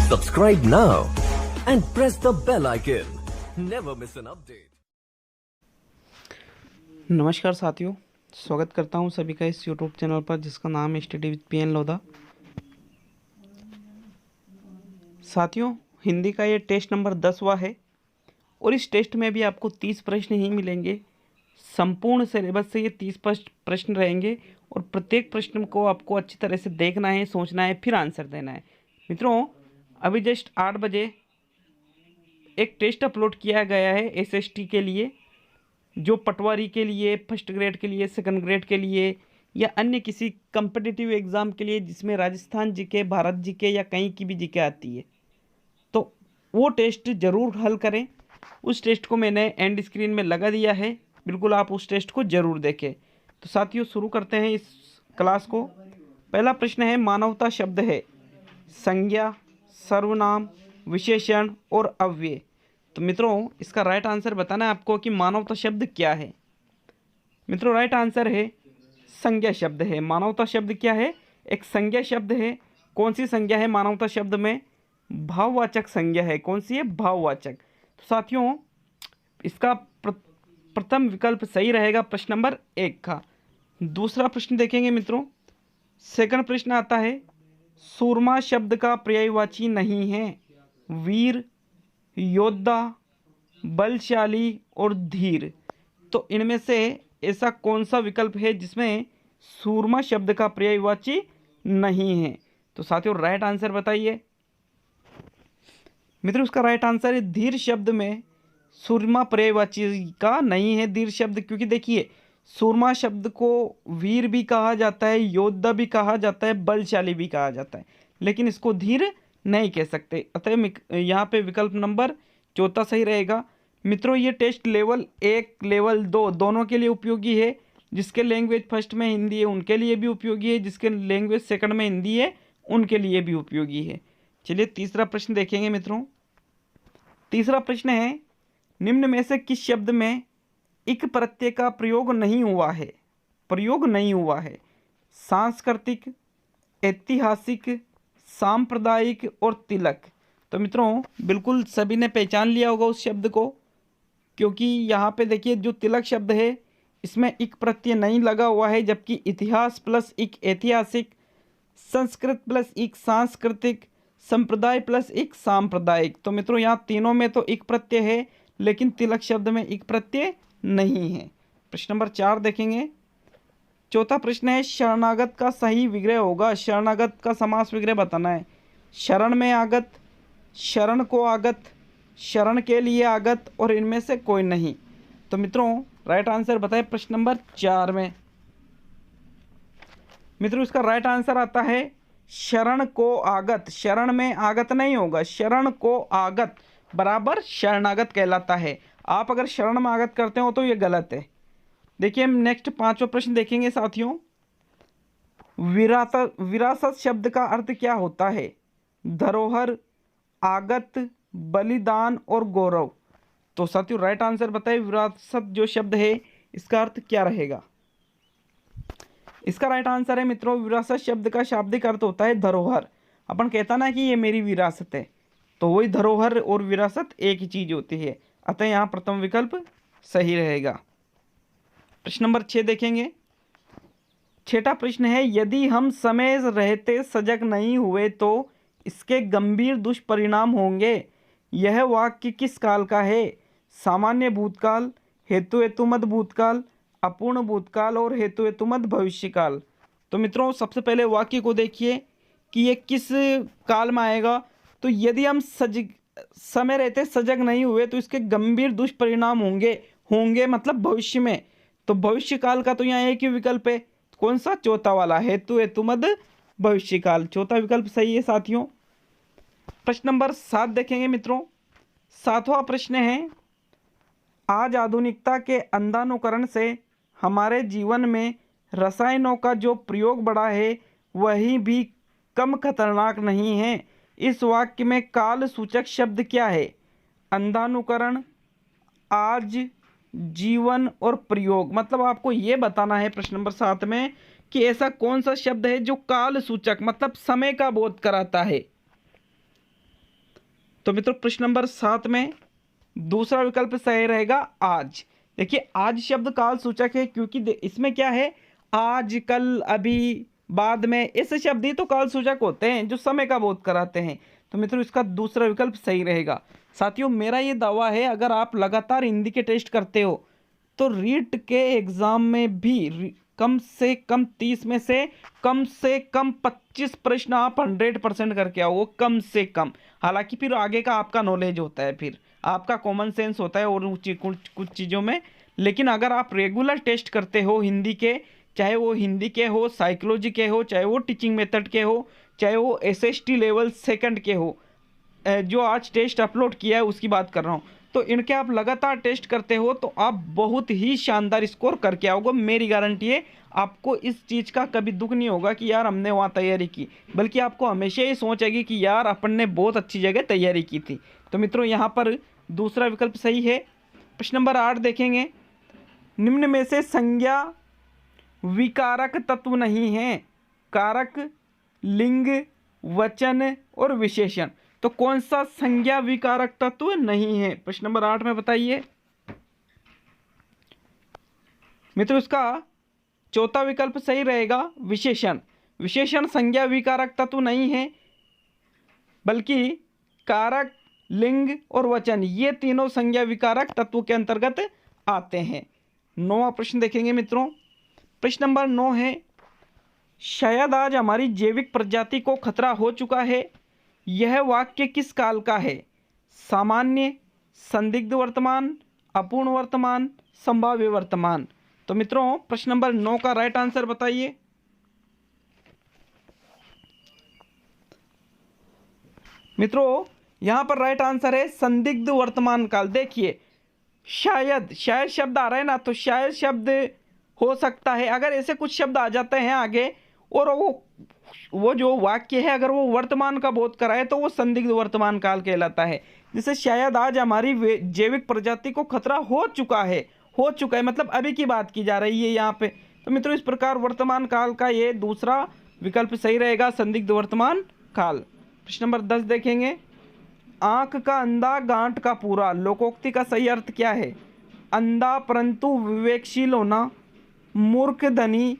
Subscribe now and press the bell icon. Never miss an update. नमस्कार साथियों, स्वागत करता हूं सभी का इस YouTube चैनल पर जिसका नाम है स्टडी विद पीएन लोधा। साथियों, हिंदी का ये टेस्ट नंबर 10वां है और इस टेस्ट में भी आपको 30 प्रश्न ही मिलेंगे। संपूर्ण सिलेबस से ये 30 प्रश्न रहेंगे और प्रत्येक प्रश्न को आपको अच्छी तरह से देखना है, सोचना है, फिर आंसर देना है। मित्रों, अभी जस्ट 8 बजे एक टेस्ट अपलोड किया गया है एसएसटी के लिए, जो पटवारी के लिए, फर्स्ट ग्रेड के लिए, सेकंड ग्रेड के लिए या अन्य किसी कम्पिटिटिव एग्ज़ाम के लिए जिसमें राजस्थान जीके, भारत जीके या कहीं की भी जीके आती है, तो वो टेस्ट ज़रूर हल करें। उस टेस्ट को मैंने एंड स्क्रीन में लगा दिया है, बिल्कुल आप उस टेस्ट को ज़रूर देखें। तो साथियों, शुरू करते हैं इस क्लास को। पहला प्रश्न है, मानवता शब्द है संज्ञा, सर्वनाम, विशेषण और अव्यय। तो मित्रों, इसका राइट आंसर बताना है आपको कि मानवता शब्द क्या है। मित्रों, राइट आंसर है संज्ञा शब्द है। मानवता शब्द क्या है? एक संज्ञा शब्द है। कौन सी संज्ञा है मानवता शब्द में? भाववाचक संज्ञा है। कौन सी है? भाववाचक। तो साथियों, इसका प्रथम विकल्प सही रहेगा प्रश्न नंबर 1 का। दूसरा प्रश्न देखेंगे मित्रों। सेकंड प्रश्न आता है, सूरमा शब्द का पर्यायवाची नहीं है वीर, योद्धा, बलशाली और धीर। तो इनमें से ऐसा कौन सा विकल्प है जिसमें सूरमा शब्द का पर्यायवाची नहीं है? तो साथियों, राइट आंसर बताइए। मित्रों, उसका राइट आंसर है धीर शब्द में सूरमा पर्यायवाची का नहीं है धीर शब्द, क्योंकि देखिए सूरमा शब्द को वीर भी कहा जाता है, योद्धा भी कहा जाता है, बलशाली भी कहा जाता है, लेकिन इसको धीर नहीं कह सकते। अतः यहाँ पे विकल्प नंबर 4 सही रहेगा। मित्रों, ये टेस्ट लेवल 1, लेवल 2 दोनों के लिए उपयोगी है। जिसके लैंग्वेज फर्स्ट में हिंदी है उनके लिए भी उपयोगी है, जिसके लैंग्वेज सेकंड में हिंदी है उनके लिए भी उपयोगी है। चलिए तीसरा प्रश्न देखेंगे मित्रों। तीसरा प्रश्न है, निम्न में से किस शब्द में इक प्रत्यय का प्रयोग नहीं हुआ है? प्रयोग नहीं हुआ है। सांस्कृतिक, ऐतिहासिक, सांप्रदायिक और तिलक। तो मित्रों, बिल्कुल सभी ने पहचान लिया होगा उस शब्द को, क्योंकि यहाँ पे देखिए जो तिलक शब्द है इसमें इक प्रत्यय नहीं लगा हुआ है, जबकि इतिहास प्लस इक ऐतिहासिक, संस्कृत प्लस इक सांस्कृतिक, संप्रदाय प्लस इक सांप्रदायिक। तो मित्रों, यहाँ तीनों में तो इक प्रत्यय है, लेकिन तिलक शब्द में इक प्रत्यय नहीं है। प्रश्न नंबर 4 देखेंगे। चौथा प्रश्न है, शरणागत का सही विग्रह होगा। शरणागत का समास विग्रह बताना है। शरण में आगत, शरण को आगत, शरण के लिए आगत और इनमें से कोई नहीं। तो मित्रों, राइट आंसर बताएं प्रश्न नंबर 4 में। मित्रों, इसका राइट आंसर आता है शरण को आगत। शरण में आगत नहीं होगा, शरण को आगत बराबर शरणागत कहलाता है। आप अगर शरण में आगत करते हो तो ये गलत है। देखिए, हम नेक्स्ट 5वां प्रश्न देखेंगे साथियों। विरासत शब्द का अर्थ क्या होता है? धरोहर, आगत, बलिदान और गौरव। तो साथियों, राइट आंसर बताइए, विरासत जो शब्द है इसका अर्थ क्या रहेगा? इसका राइट आंसर है मित्रों, विरासत शब्द का शाब्दिक अर्थ होता है धरोहर। अपन कहता ना कि ये मेरी विरासत है, तो वही धरोहर और विरासत एक ही चीज होती है। अतः यहाँ प्रथम विकल्प सही रहेगा। प्रश्न नंबर 6 देखेंगे। छठा प्रश्न है, यदि हम समय रहते सजग नहीं हुए तो इसके गंभीर दुष्परिणाम होंगे। यह वाक्य किस काल का है? सामान्य भूतकाल, हेतु हेतुमद भूतकाल, अपूर्ण भूतकाल और हेतु हेतुमद भविष्यकाल। तो मित्रों, सबसे पहले वाक्य को देखिए कि ये किस काल में आएगा। तो यदि हम समय रहते सजग नहीं हुए तो इसके गंभीर दुष्परिणाम होंगे मतलब भविष्य में। तो भविष्य काल का तो यहाँ एक ही विकल्प है। कौन सा? चौथा वाला, हेतु हेतुमद भविष्यकाल। चौथा विकल्प सही है साथियों। प्रश्न नंबर 7 देखेंगे मित्रों। 7वां प्रश्न है, आज आधुनिकता के अंधानुकरण से हमारे जीवन में रसायनों का जो प्रयोग बढ़ा है वही भी कम खतरनाक नहीं है। इस वाक्य में काल सूचक शब्द क्या है? अंधानुकरण, आज, जीवन और प्रयोग। मतलब आपको ये बताना है प्रश्न नंबर 7 में कि ऐसा कौन सा शब्द है जो काल सूचक मतलब समय का बोध कराता है। तो मित्रों प्रश्न नंबर 7 में दूसरा विकल्प सही रहेगा आज। देखिए आज शब्द काल सूचक है, क्योंकि इसमें क्या है, आज, कल, अभी, बाद में, ऐसे शब्द ही तो काल सूचक होते हैं जो समय का बोध कराते हैं। तो मित्रों इसका दूसरा विकल्प सही रहेगा। साथियों मेरा ये दावा है, अगर आप लगातार हिंदी के टेस्ट करते हो तो रीट के एग्जाम में भी कम से कम 30 में से कम 25 प्रश्न आप 100% करके आओ, कम से कम। हालांकि फिर आगे का आपका नॉलेज होता है, फिर आपका कॉमन सेंस होता है और कुछ चीज़ों में। लेकिन अगर आप रेगुलर टेस्ट करते हो हिंदी के, चाहे वो हिंदी के हो, साइकोलॉजी के हो, चाहे वो टीचिंग मेथड के हो, चाहे वो एसएसटी लेवल 2 के हो, जो आज टेस्ट अपलोड किया है उसकी बात कर रहा हूँ, तो इनके आप लगातार टेस्ट करते हो तो आप बहुत ही शानदार स्कोर करके आओगे। मेरी गारंटी है, आपको इस चीज़ का कभी दुख नहीं होगा कि यार हमने वहाँ तैयारी की, बल्कि आपको हमेशा ये सोच आएगी कि यार अपन ने बहुत अच्छी जगह तैयारी की थी। तो मित्रों यहाँ पर दूसरा विकल्प सही है। प्रश्न नंबर 8 देखेंगे, निम्न में से संज्ञा विकारक तत्व नहीं है, कारक, लिंग, वचन और विशेषण। तो कौन सा संज्ञा विकारक तत्व नहीं है, प्रश्न नंबर 8 में बताइए। मित्रों इसका चौथा विकल्प सही रहेगा, विशेषण। विशेषण संज्ञा विकारक तत्व नहीं है, बल्कि कारक, लिंग और वचन, ये तीनों संज्ञा विकारक तत्व के अंतर्गत आते हैं। 9वां प्रश्न देखेंगे मित्रों। प्रश्न नंबर 9 है, शायद आज हमारी जैविक प्रजाति को खतरा हो चुका है, यह वाक्य किस काल का है? सामान्य, संदिग्ध वर्तमान, अपूर्ण वर्तमान, संभाव्य वर्तमान। तो मित्रों प्रश्न नंबर 9 का राइट आंसर बताइए। मित्रों यहां पर राइट आंसर है संदिग्ध वर्तमान काल। देखिए शायद शब्द आ रहा है ना, तो शायद शब्द हो सकता है, अगर ऐसे कुछ शब्द आ जाते हैं आगे और वो जो वाक्य है अगर वो वर्तमान का बोध कराए तो वो संदिग्ध वर्तमान काल कहलाता है। जैसे शायद आज हमारी जैविक प्रजाति को खतरा हो चुका है मतलब अभी की बात की जा रही है यहाँ पे। तो मित्रों इस प्रकार वर्तमान काल का ये दूसरा विकल्प सही रहेगा, संदिग्ध वर्तमान काल। प्रश्न नंबर 10 देखेंगे, आंख का अंधा गांठ का पूरा, लोकोक्ति का सही अर्थ क्या है? अंधा परंतु विवेकशील होना, मूर्ख धनी,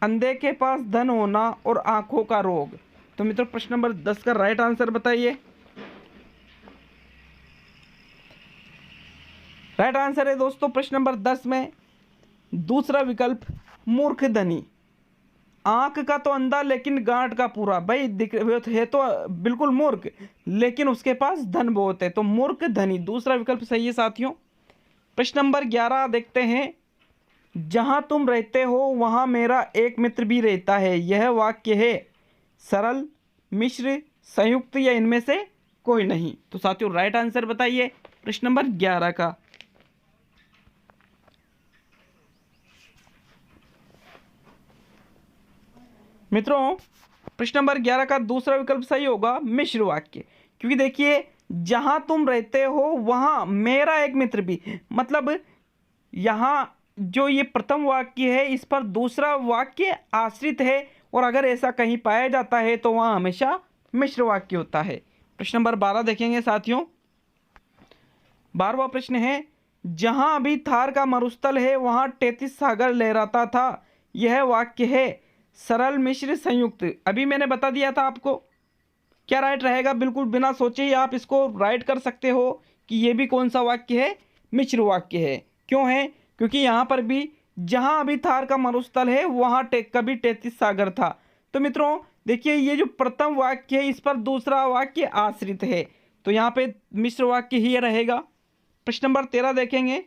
अंधे के पास धन होना और आंखों का रोग। तो मित्रों प्रश्न नंबर 10 का राइट आंसर बताइए। राइट आंसर है दोस्तों प्रश्न नंबर 10 में दूसरा विकल्प, मूर्ख धनी। आंख का तो अंधा लेकिन गांठ का पूरा, भाई दिख है तो बिल्कुल मूर्ख, लेकिन उसके पास धन बहुत है, तो मूर्ख धनी दूसरा विकल्प सही है साथियों। प्रश्न नंबर 11 देखते हैं, जहां तुम रहते हो वहां मेरा एक मित्र भी रहता है, यह वाक्य है सरल, मिश्र, संयुक्त या इनमें से कोई नहीं। तो साथियों राइट आंसर बताइए प्रश्न नंबर 11 का। मित्रों प्रश्न नंबर 11 का दूसरा विकल्प सही होगा, मिश्र वाक्य, क्योंकि देखिए जहां तुम रहते हो वहां मेरा एक मित्र भी, मतलब यहां जो ये प्रथम वाक्य है इस पर दूसरा वाक्य आश्रित है, और अगर ऐसा कहीं पाया जाता है तो वहां हमेशा मिश्र वाक्य होता है। प्रश्न नंबर 12 देखेंगे साथियों। 12वां प्रश्न है, जहां अभी थार का मरुस्थल है वहां 33 सागर लहराता था, यह वाक्य है सरल, मिश्र, संयुक्त। अभी मैंने बता दिया था आपको, क्या राइट रहेगा? बिल्कुल बिना सोचे ही आप इसको राइट कर सकते हो कि ये भी कौन सा वाक्य है, मिश्र वाक्य है। क्यों है? क्योंकि यहाँ पर भी जहाँ अभी थार का मरुस्थल है वहाँ कभी 33 सागर था। तो मित्रों देखिए ये जो प्रथम वाक्य है इस पर दूसरा वाक्य आश्रित है, तो यहाँ पे मिश्र वाक्य ही रहेगा। प्रश्न नंबर 13 देखेंगे,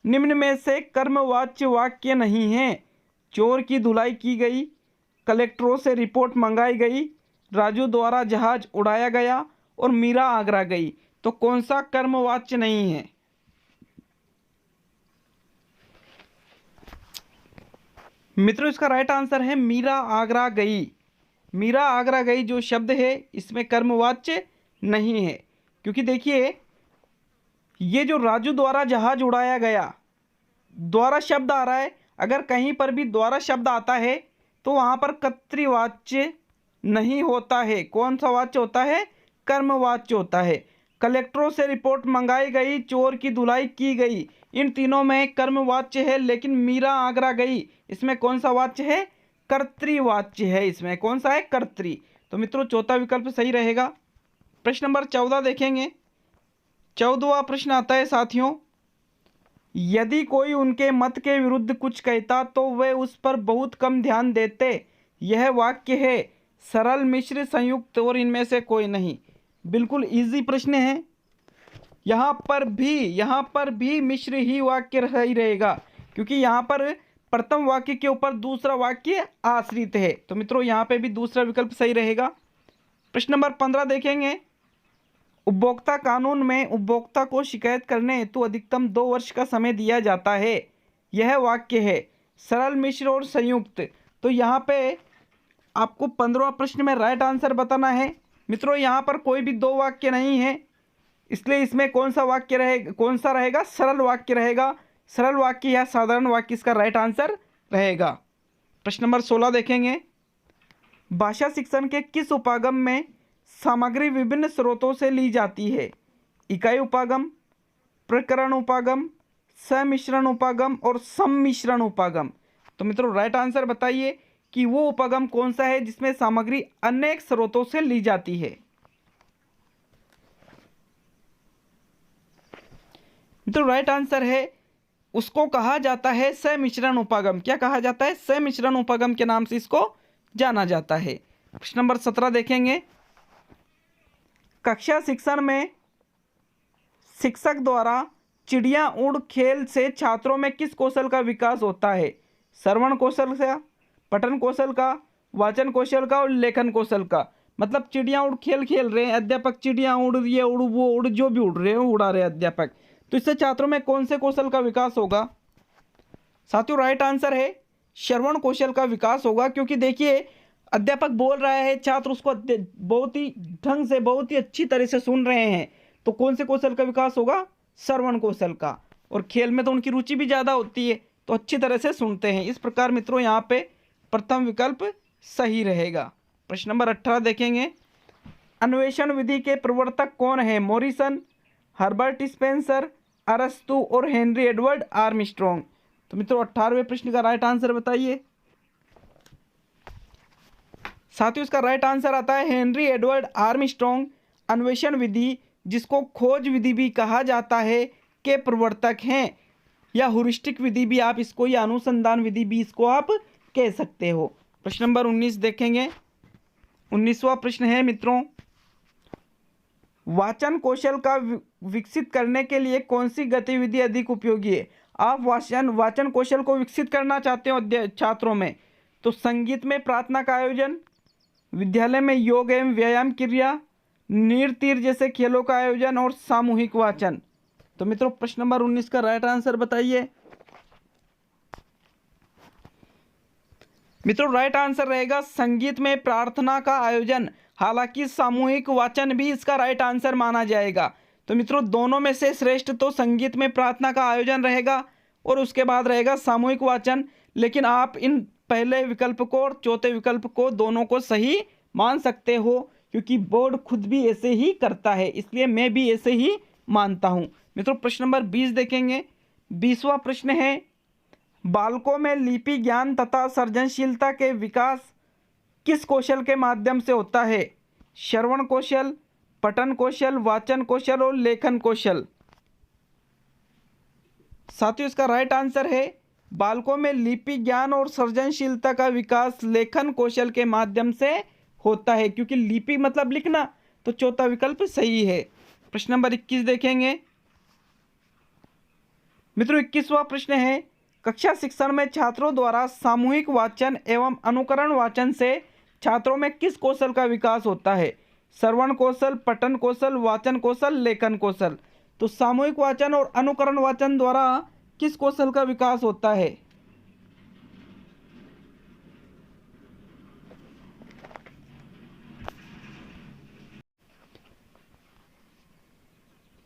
निम्न में से कर्मवाच्य वाक्य नहीं है। चोर की धुलाई की गई, कलेक्टरों से रिपोर्ट मंगाई गई, राजू द्वारा जहाज उड़ाया गया और मीरा आगरा गई। तो कौन सा कर्मवाच्य नहीं है? मित्रों इसका राइट आंसर है मीरा आगरा गई। मीरा आगरा गई जो शब्द है इसमें कर्मवाच्य नहीं है, क्योंकि देखिए ये जो राजू द्वारा जहाज उड़ाया गया, द्वारा शब्द आ रहा है, अगर कहीं पर भी द्वारा शब्द आता है तो वहाँ पर कर्तृवाच्य नहीं होता है। कौन सा वाच्य होता है? कर्मवाच्य होता है। कलेक्टरों से रिपोर्ट मंगाई गई, चोर की धुलाई की गई। इन तीनों में कर्मवाच्य है, लेकिन मीरा आगरा गई, इसमें कौन सा वाच्य है? कर्तृवाच्य है। इसमें कौन सा है? कर्तृ। तो मित्रों चौथा विकल्प सही रहेगा। प्रश्न नंबर 14 देखेंगे। 14वां प्रश्न आता है साथियों, यदि कोई उनके मत के विरुद्ध कुछ कहता तो वे उस पर बहुत कम ध्यान देते। यह वाक्य है सरल, मिश्र, संयुक्त और इनमें से कोई नहीं। बिल्कुल इजी प्रश्न है। यहाँ पर भी मिश्र ही वाक्य सही रहेगा, क्योंकि यहाँ पर प्रथम वाक्य के ऊपर दूसरा वाक्य आश्रित है। तो मित्रों यहाँ पे भी दूसरा विकल्प सही रहेगा। प्रश्न नंबर 15 देखेंगे। उपभोक्ता कानून में उपभोक्ता को शिकायत करने हेतु अधिकतम 2 वर्ष का समय दिया जाता है। यह वाक्य है सरल, मिश्र और संयुक्त। तो यहाँ पे आपको 15वां प्रश्न में राइट आंसर बताना है। मित्रों यहाँ पर कोई भी 2 वाक्य नहीं है, इसलिए इसमें कौन सा वाक्य रहेगा? कौन सा रहेगा? सरल वाक्य रहेगा। सरल वाक्य या साधारण वाक्य इसका राइट आंसर रहेगा। प्रश्न नंबर 16 देखेंगे। भाषा शिक्षण के किस उपागम में सामग्री विभिन्न स्रोतों से ली जाती है? इकाई उपागम, प्रकरण उपागम, सम्मिश्रण उपागम और सम्मिश्रण उपागम। तो मित्रों राइट आंसर बताइए कि वो उपागम कौन सा है जिसमें सामग्री अनेक स्रोतों से ली जाती है। तो राइट आंसर है, उसको कहा जाता है सम्मिश्रण उपागम। क्या कहा जाता है? सम्मिश्रण उपागम के नाम से इसको जाना जाता है। प्रश्न नंबर 17 देखेंगे। कक्षा शिक्षण में शिक्षक द्वारा चिड़िया उड़ खेल से छात्रों में किस कौशल का विकास होता है? श्रवण कौशल का, पठन कौशल का, वाचन कौशल का और लेखन कौशल का। मतलब चिड़िया उड़ खेल खेल रहे हैं अध्यापक, चिड़िया उड़, ये उड़, वो उड़, जो भी उड़ रहे हैं उड़ा रहे हैं अध्यापक। तो इससे छात्रों में कौन से कौशल का विकास होगा? साथियों राइट आंसर है श्रवण कौशल का विकास होगा, क्योंकि देखिए अध्यापक बोल रहा है, छात्र उसको बहुत ही ढंग से, बहुत ही अच्छी तरह से सुन रहे हैं। तो कौन से कौशल का विकास होगा? श्रवण कौशल का। और खेल में तो उनकी रुचि भी ज़्यादा होती है, तो अच्छी तरह से सुनते हैं। इस प्रकार मित्रों यहाँ पे प्रथम विकल्प सही रहेगा। प्रश्न नंबर 18 देखेंगे। अन्वेषण विधि के प्रवर्तक कौन है? मॉरिसन, हर्बर्ट स्पेंसर, अरस्तु और हेनरी एडवर्ड आर्मस्ट्रॉन्ग। तो मित्रों 18वें प्रश्न का राइट आंसर बताइए। साथियों इसका राइट आंसर आता है हेनरी एडवर्ड आर्मस्ट्रॉन्ग अन्वेषण विधि, जिसको खोज विधि भी कहा जाता है, के प्रवर्तक हैं, या ह्यूरिस्टिक विधि भी आप इसको, या अनुसंधान विधि भी इसको आप कह सकते हो। प्रश्न नंबर 19 देखेंगे। 19वां प्रश्न है मित्रों, वाचन कौशल का विकसित करने के लिए कौन सी गतिविधि अधिक उपयोगी है? आप वाचन कौशल को विकसित करना चाहते हो छात्रों में, तो संगीत में प्रार्थना का आयोजन, विद्यालय में योग एवं व्यायाम क्रिया, नीर तीर जैसे खेलों का आयोजन और सामूहिक वाचन। तो मित्रों प्रश्न नंबर 19 का राइट आंसर बताइए। मित्रों राइट आंसर रहेगा संगीत में प्रार्थना का आयोजन। हालांकि सामूहिक वाचन भी इसका राइट आंसर माना जाएगा। तो मित्रों दोनों में से श्रेष्ठ तो संगीत में प्रार्थना का आयोजन रहेगा और उसके बाद रहेगा सामूहिक वाचन। लेकिन आप इन पहले विकल्प को और चौथे विकल्प को दोनों को सही मान सकते हो, क्योंकि बोर्ड खुद भी ऐसे ही करता है, इसलिए मैं भी ऐसे ही मानता हूं। मित्रों प्रश्न नंबर 20 देखेंगे। 20वां प्रश्न है, बालकों में लिपि ज्ञान तथा सृजनशीलता के विकास किस कौशल के माध्यम से होता है? श्रवण कौशल, पठन कौशल, वाचन कौशल और लेखन कौशल। साथियों इसका राइट आंसर है बालकों में लिपि ज्ञान और सृजनशीलता का विकास लेखन कौशल के माध्यम से होता है, क्योंकि लिपि मतलब लिखना। तो चौथा विकल्प सही है। प्रश्न नंबर 21 देखेंगे। मित्रों 21वां प्रश्न है, कक्षा शिक्षण में छात्रों द्वारा सामूहिक वाचन एवं अनुकरण वाचन से छात्रों में किस कौशल का विकास होता है? श्रवण कौशल, पठन कौशल, वाचन कौशल, लेखन कौशल। तो सामूहिक वाचन और अनुकरण वाचन द्वारा किस कौशल का विकास होता है?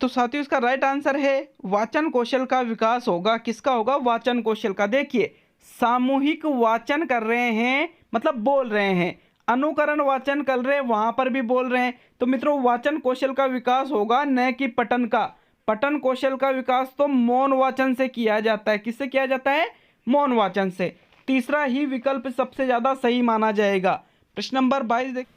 तो साथियों इसका राइट आंसर है वाचन कौशल का विकास होगा। किसका होगा? वाचन कौशल का। देखिए सामूहिक वाचन कर रहे हैं मतलब बोल रहे हैं, अनुकरण वाचन कर रहे वहां पर भी बोल रहे हैं। तो मित्रों वाचन कौशल का विकास होगा न कि पठन का। पठन कौशल का विकास तो मौन वाचन से किया जाता है। किससे किया जाता है? मौन वाचन से। तीसरा ही विकल्प सबसे ज्यादा सही माना जाएगा। प्रश्न नंबर 22 देख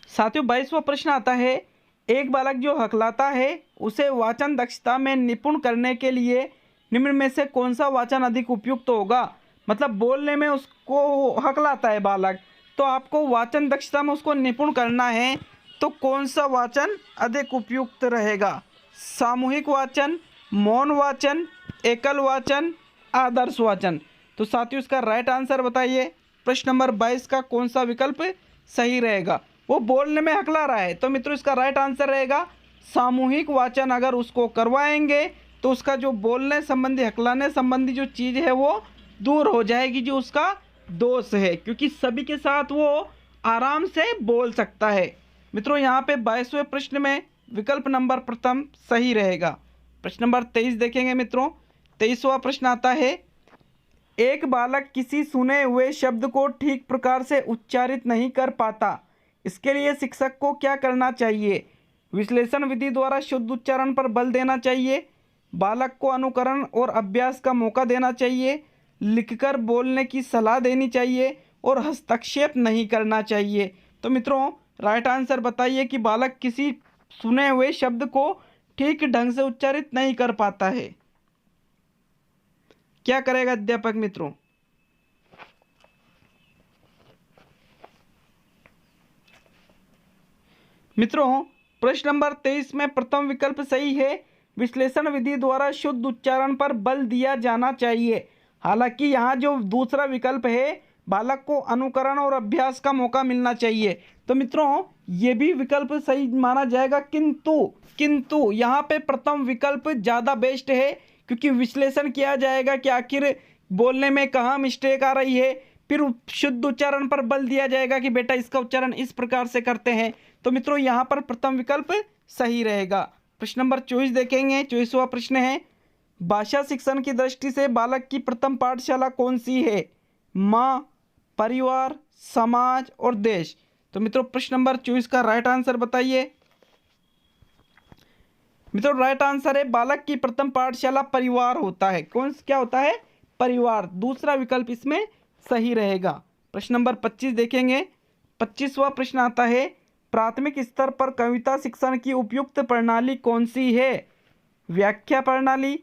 साथियों, 22वां प्रश्न आता है, एक बालक जो हकलाता है उसे वाचन दक्षता में निपुण करने के लिए निम्न में से कौन सा वाचन अधिक उपयुक्त होगा। मतलब बोलने में उसको हकलाता है बालक, तो आपको वाचन दक्षता में उसको निपुण करना है, तो कौन सा वाचन अधिक उपयुक्त रहेगा? सामूहिक वाचन, मौन वाचन, एकल वाचन, आदर्श वाचन। तो साथियों इसका राइट आंसर बताइए। प्रश्न नंबर 22 का कौन सा विकल्प सही रहेगा? वो बोलने में हकला रहा है, तो मित्रों इसका राइट आंसर रहेगा सामूहिक वाचन। अगर उसको करवाएंगे तो उसका जो बोलने संबंधी, हकलाने संबंधी जो चीज़ है वो दूर हो जाएगी, जो उसका दोष है, क्योंकि सभी के साथ वो आराम से बोल सकता है। मित्रों यहाँ पे 22वें प्रश्न में विकल्प नंबर प्रथम सही रहेगा। प्रश्न नंबर 23 देखेंगे मित्रों। 23वां प्रश्न आता है, एक बालक किसी सुने हुए शब्द को ठीक प्रकार से उच्चारित नहीं कर पाता, इसके लिए शिक्षक को क्या करना चाहिए? विश्लेषण विधि द्वारा शुद्ध उच्चारण पर बल देना चाहिए, बालक को अनुकरण और अभ्यास का मौका देना चाहिए, लिखकर बोलने की सलाह देनी चाहिए और हस्तक्षेप नहीं करना चाहिए। तो मित्रों राइट आंसर बताइए कि बालक किसी सुने हुए शब्द को ठीक ढंग से उच्चारित नहीं कर पाता है, क्या करेगा अध्यापक मित्रों? मित्रों प्रश्न नंबर 23 में प्रथम विकल्प सही है, विश्लेषण विधि द्वारा शुद्ध उच्चारण पर बल दिया जाना चाहिए। हालांकि यहाँ जो दूसरा विकल्प है, बालक को अनुकरण और अभ्यास का मौका मिलना चाहिए, तो मित्रों ये भी विकल्प सही माना जाएगा, किंतु यहाँ पे प्रथम विकल्प ज़्यादा बेस्ट है, क्योंकि विश्लेषण किया जाएगा कि आखिर बोलने में कहाँ मिस्टेक आ रही है, फिर शुद्ध उच्चारण पर बल दिया जाएगा कि बेटा इसका उच्चारण इस प्रकार से करते हैं। तो मित्रों यहाँ पर प्रथम विकल्प सही रहेगा। प्रश्न नंबर 24 देखेंगे। 24वां प्रश्न है, भाषा शिक्षण की दृष्टि से बालक की प्रथम पाठशाला कौन सी है? माँ, परिवार, समाज और देश। तो मित्रों प्रश्न नंबर 24 का राइट आंसर बताइए। मित्रों राइट आंसर है बालक की प्रथम पाठशाला परिवार होता है। क्या होता है? परिवार। दूसरा विकल्प इसमें सही रहेगा। प्रश्न नंबर 25 देखेंगे। 25वां प्रश्न आता है, प्राथमिक स्तर पर कविता शिक्षण की उपयुक्त प्रणाली कौन सी है? व्याख्या प्रणाली,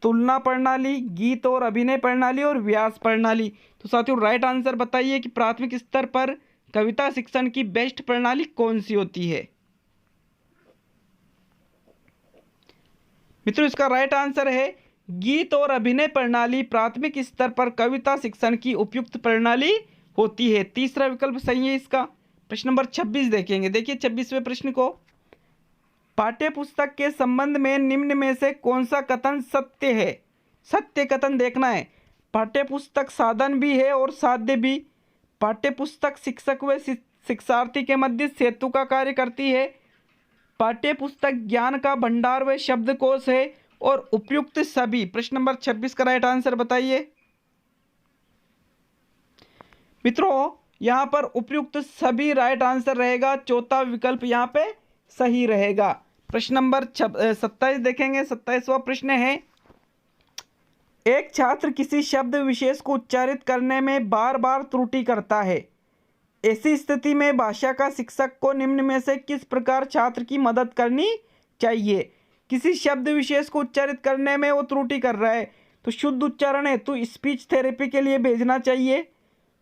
तुलना प्रणाली, गीत और अभिनय प्रणाली और व्यास प्रणाली। तो साथियों राइट आंसर बताइए कि प्राथमिक स्तर पर कविता शिक्षण की बेस्ट प्रणाली कौन सी होती है? मित्रों इसका राइट आंसर है गीत और अभिनय प्रणाली प्राथमिक स्तर पर कविता शिक्षण की उपयुक्त प्रणाली होती है। तीसरा विकल्प सही है इसका। प्रश्न नंबर 26 देखेंगे। देखिए 26वें प्रश्न को, पाठ्य पुस्तक के संबंध में निम्न में से कौन सा कथन सत्य है? सत्य कथन देखना है। पाठ्य पुस्तक साधन भी है और साध्य भी। पाठ्य पुस्तक शिक्षक व शिक्षार्थी के मध्य सेतु का कार्य करती है। पाठ्य पुस्तक ज्ञान का भंडार व शब्दकोश है और उपयुक्त सभी। प्रश्न नंबर 26 का राइट आंसर बताइए। मित्रों यहाँ पर उपयुक्त सभी राइट आंसर रहेगा। चौथा विकल्प यहाँ पे सही रहेगा। प्रश्न नंबर 27 देखेंगे। 27वां प्रश्न है, एक छात्र किसी शब्द विशेष को उच्चारित करने में बार बार त्रुटि करता है। ऐसी स्थिति में भाषा का शिक्षक को निम्न में से किस प्रकार छात्र की मदद करनी चाहिए? किसी शब्द विशेष को उच्चारित करने में वो त्रुटि कर रहा है, तो शुद्ध उच्चारण हेतु स्पीच थेरेपी के लिए भेजना चाहिए,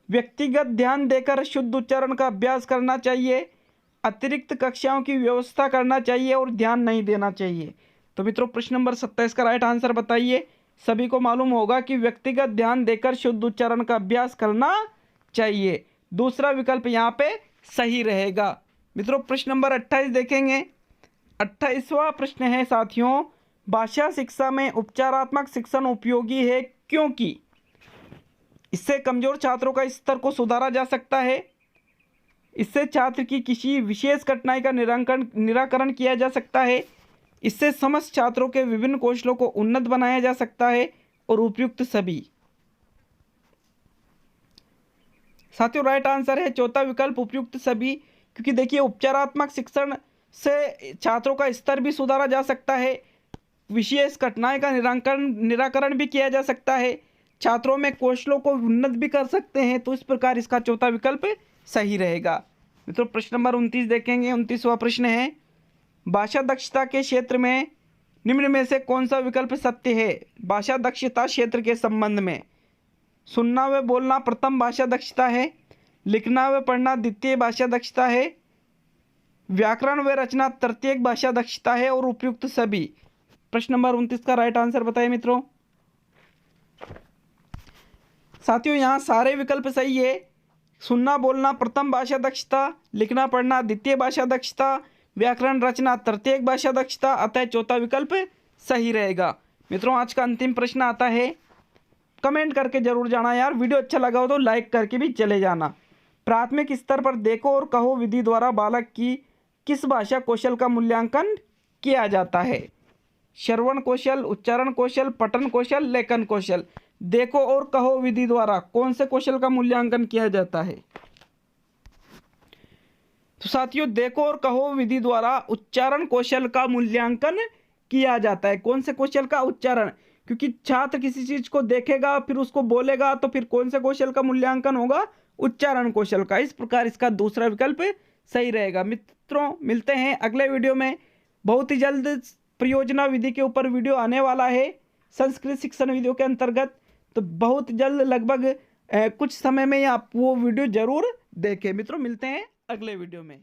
व्यक्तिगत ध्यान देकर शुद्ध उच्चारण का अभ्यास करना चाहिए, अतिरिक्त कक्षाओं की व्यवस्था करना चाहिए और ध्यान नहीं देना चाहिए। तो मित्रों प्रश्न नंबर 27 का राइट आंसर बताइए। सभी को मालूम होगा कि व्यक्तिगत ध्यान देकर शुद्ध उच्चारण का अभ्यास करना चाहिए। दूसरा विकल्प यहाँ पे सही रहेगा। मित्रों प्रश्न नंबर 28 देखेंगे। 28वां प्रश्न है साथियों, भाषा शिक्षा में उपचारात्मक शिक्षण उपयोगी है क्योंकि इससे कमजोर छात्रों का स्तर को सुधारा जा सकता है, इससे छात्र की किसी विशेष कठिनाई का निराकरण किया जा सकता है, इससे समस्त छात्रों के विभिन्न कौशलों को उन्नत बनाया जा सकता है और उपयुक्त सभी। साथियों राइट आंसर है चौथा विकल्प उपयुक्त सभी, क्योंकि देखिए उपचारात्मक शिक्षण से छात्रों का स्तर भी सुधारा जा सकता है, विशेष कठिनाई का निराकरण भी किया जा सकता है, छात्रों में कौशलों को उन्नत भी कर सकते हैं। तो इस प्रकार इसका चौथा विकल्प सही रहेगा। मित्रों प्रश्न नंबर 29 देखेंगे। 29वां प्रश्न है, भाषा दक्षता के क्षेत्र में निम्न में से कौन सा विकल्प सत्य है? भाषा दक्षता क्षेत्र के संबंध में सुनना व बोलना प्रथम भाषा दक्षता है, लिखना व पढ़ना द्वितीय भाषा दक्षता है, व्याकरण व रचना तृतीय भाषा दक्षता है और उपयुक्त सभी। प्रश्न नंबर 29 का राइट आंसर बताइए मित्रों। साथियों यहाँ सारे विकल्प सही है। सुनना बोलना प्रथम भाषा दक्षता, लिखना पढ़ना द्वितीय भाषा दक्षता, व्याकरण रचना तृतीय भाषा दक्षता, अतः चौथा विकल्प सही रहेगा। मित्रों आज का अंतिम प्रश्न आता है, कमेंट करके जरूर जाना यार, वीडियो अच्छा लगा हो तो लाइक करके भी चले जाना। प्राथमिक स्तर पर देखो और कहो विधि द्वारा बालक की किस भाषा कौशल का मूल्यांकन किया जाता है? श्रवण कौशल, उच्चारण कौशल, पठन कौशल, लेखन कौशल। देखो और कहो विधि द्वारा कौन से कौशल का मूल्यांकन किया जाता है? तो साथियों देखो और कहो विधि द्वारा उच्चारण कौशल का मूल्यांकन किया जाता है। कौन से कौशल का? उच्चारण, क्योंकि छात्र किसी चीज को देखेगा फिर उसको बोलेगा, तो फिर कौन से कौशल का मूल्यांकन होगा? उच्चारण कौशल का। इस प्रकार इसका दूसरा विकल्प सही रहेगा। मित्रों मिलते हैं अगले वीडियो में, बहुत ही जल्द परियोजना विधि के ऊपर वीडियो आने वाला है संस्कृत शिक्षण विधियों के अंतर्गत। तो बहुत जल्द लगभग कुछ समय में आप वो वीडियो जरूर देखें। मित्रों मिलते हैं अगले वीडियो में।